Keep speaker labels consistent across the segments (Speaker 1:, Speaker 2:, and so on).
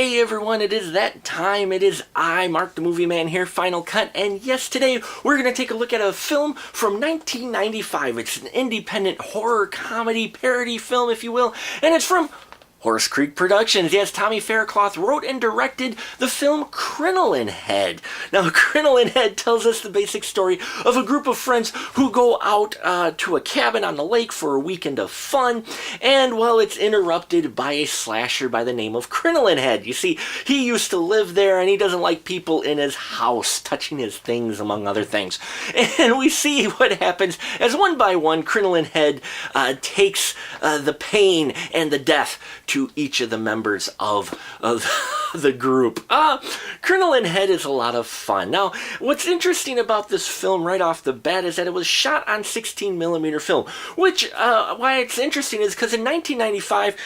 Speaker 1: Hey everyone, it is that time. It is I, Mark the Movie Man here, Final Cut, and yes, today we're going to take a look at a film from 1995. It's an independent horror comedy parody film, if you will, and it's from Horse Creek Productions. Yes, Tommy Faircloth wrote and directed the film Crinoline Head. Now, Crinoline Head tells us the basic story of a group of friends who go out to a cabin on the lake for a weekend of fun, and, well, it's interrupted by a slasher by the name of Crinoline Head. You see, he used to live there, and he doesn't like people in his house touching his things, among other things. And we see what happens as one by one Crinoline Head takes the pain and the death to each of the members of the group. Crinoline Head is a lot of fun. Now, what's interesting about this film right off the bat is that it was shot on 16mm film, which, why it's interesting is because in 1995,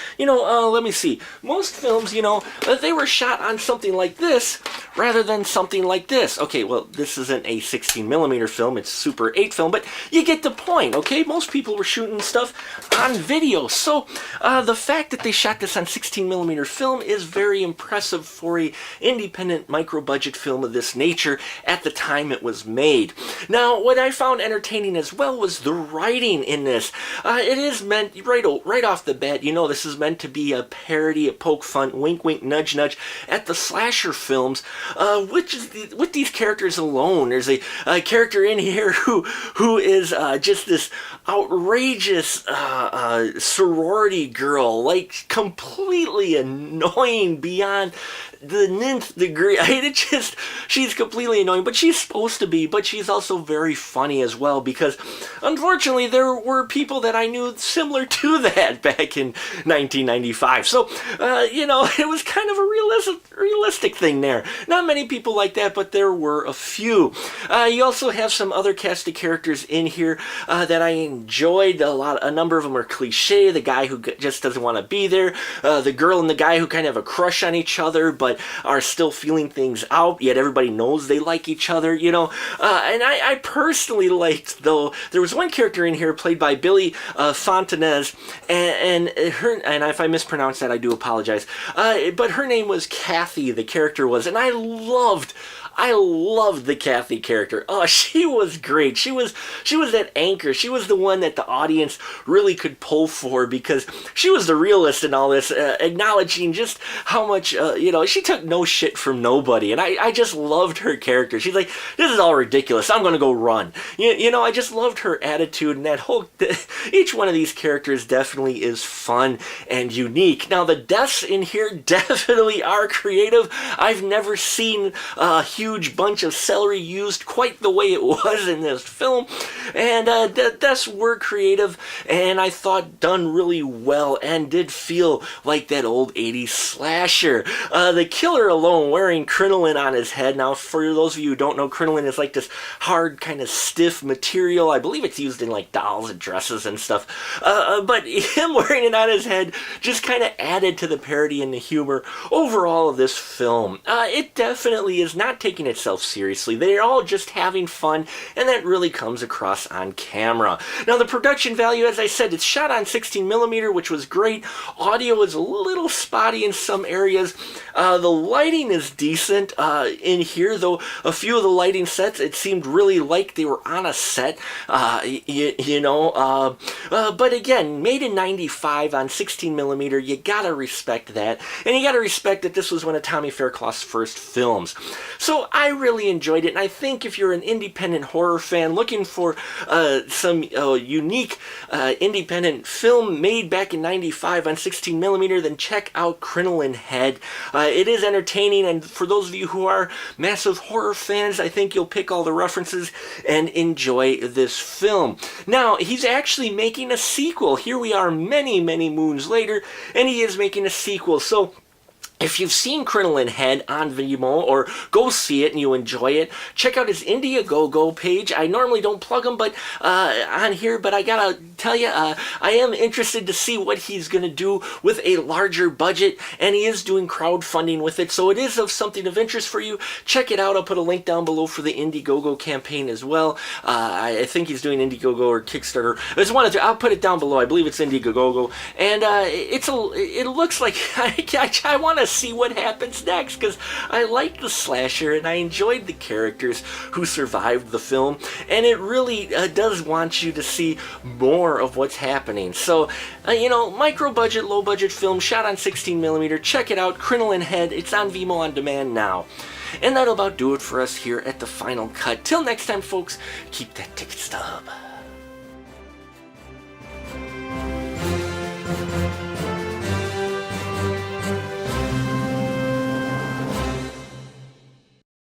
Speaker 1: let me see, most films, they were shot on something like this rather than something like this. Okay, well, this isn't a 16mm film, it's Super 8 film, but you get the point, okay? Most people were shooting stuff on video, so the fact that they shot this on 16mm film is very impressive for a independent micro-budget film of this nature at the time it was made. Now, what I found entertaining as well was the writing in this. It is meant, right off the bat, this is meant to be a parody, a poke fun, wink wink, nudge nudge at the slasher films, with these characters alone. There's a character in here who is just this outrageous sorority girl, like completely annoying beyond the nth degree. She's completely annoying, but she's supposed to be, but she's also very funny as well, because unfortunately there were people that I knew similar to that back in 1995. So, it was kind of a realistic thing there. Not many people like that, but there were a few. You also have some other cast of characters in here that I enjoyed. A number of them are cliche. The guy who just doesn't want to be there. The girl and the guy who kind of have a crush on each other, but are still feeling things out, yet everybody knows they like each other, and I personally liked, though, there was one character in here played by Billy Fontanez, and if I mispronounce that, I do apologize, but her name was Kathy, the character was, and I loved the Kathy character. Oh, she was great. She was that anchor. She was the one that the audience really could pull for, because she was the realist in all this, acknowledging just how much, she took no shit from nobody, and I just loved her character. She's like, this is all ridiculous, I'm gonna go run. I just loved her attitude, and that whole, each one of these characters definitely is fun and unique. Now, the deaths in here definitely are creative. I've never seen a huge bunch of celery used quite the way it was in this film, and the deaths were creative, and I thought done really well, and did feel like that old 80s slasher. The killer alone wearing crinoline on his head. Now, for those of you who don't know, crinoline is like this hard, kind of stiff material. I believe it's used in like dolls and dresses and stuff, but him wearing it on his head just kind of added to the parody and the humor overall of this film. It definitely is not taking itself seriously. They're all just having fun, and that really comes across on camera. Now, the production value, as I said, it's shot on 16mm, which was great. Audio is a little spotty in some areas. The lighting is decent in here, though a few of the lighting sets, it seemed really like they were on a set, but again, made in 95 on 16mm, you gotta respect that, and you gotta respect that this was one of Tommy Faircloth's first films. So I really enjoyed it, and I think if you're an independent horror fan looking for some unique independent film made back in 95 on 16mm, then check out Crinoline Head. It is entertaining, and for those of you who are massive horror fans, I think you'll pick all the references and enjoy this film. Now, he's actually making a sequel. Here we are many, many moons later, and he is making a sequel. So if you've seen Crinoline Head on Vimeo, or go see it and you enjoy it, check out his Indiegogo page. I normally don't plug him on here, but I gotta tell you, I am interested to see what he's gonna do with a larger budget, and he is doing crowdfunding with it, so it is of something of interest for you. Check it out. I'll put a link down below for the Indiegogo campaign as well. I think he's doing Indiegogo or Kickstarter. I'll put it down below. I believe it's Indiegogo, and it looks like I want to see what happens next, because I like the slasher and I enjoyed the characters who survived the film, and it really does want you to see more of what's happening. So, micro budget, low budget film shot on 16mm. Check it out, Crinoline Head. It's on Vimeo on demand now. And that'll about do it for us here at the Final Cut. Till next time, folks, keep that ticket stub.